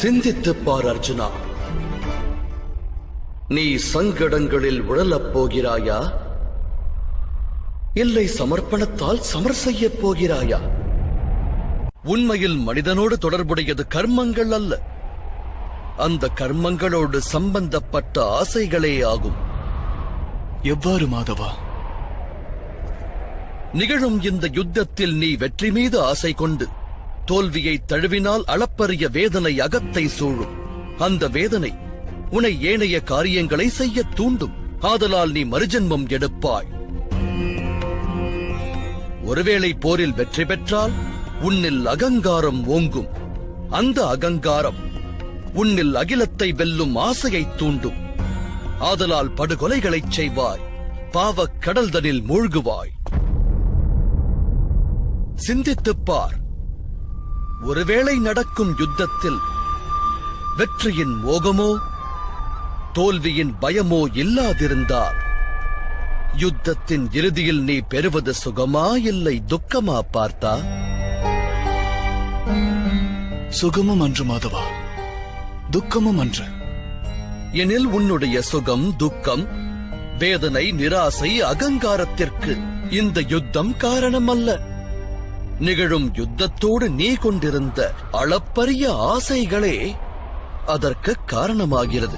சிந்தித்துப் பார் அர்ஜுனா. நீ சங்கடங்களில் உழலப் போகிறாயா, இல்லை சமர்ப்பணத்தால் சமர் செய்யப் போகிறாயா? உண்மையில் மனிதனோடு தொடர்புடையது கர்மங்கள் அல்ல, அந்த கர்மங்களோடு சம்பந்தப்பட்ட ஆசைகளே ஆகும். எவ்வாறு மாதவா? நிகழும் இந்த யுத்தத்தில் நீ வெற்றி மீது ஆசை கொண்டு தோல்வியை தழுவினால் அளப்பரிய வேதனை அகத்தை சூழும். அந்த வேதனை உன்னை ஏனைய காரியங்களை செய்ய தூண்டும். ஆதலால் நீ மறுஜன்மம் எடுப்பாய். ஒருவேளை போரில் வெற்றி பெற்றால் உன்னில் அகங்காரம் ஓங்கும். அந்த அகங்காரம் உன்னில் அகிலத்தை வெல்லும் ஆசையை தூண்டும். ஆதலால் படுகொலைகளைச் செய்வாய், பாவக் கடல்தனில் மூழ்குவாய். சிந்தித்துப் பார். ஒருவேளை நடக்கும் யுத்தத்தில் வெற்றியின் மோகமோ தோல்வியின் பயமோ இல்லாதிருந்தால் யுத்தத்தின் இறுதியில் நீ பெறுவது சுகமா இல்லை துக்கமா பார்த்தா? சுகமும் அன்று மாதவா, துக்கமும் அன்று. எனில் உன்னுடைய சுகம், துக்கம், வேதனை, நிராசை, அகங்காரத்திற்கு இந்த யுத்தம் காரணம் அல்ல. நிகழும் யுத்தத்தோடு நீ கொண்டிருந்த அளப்பரிய ஆசைகளே அதற்கு காரணமாகிறது.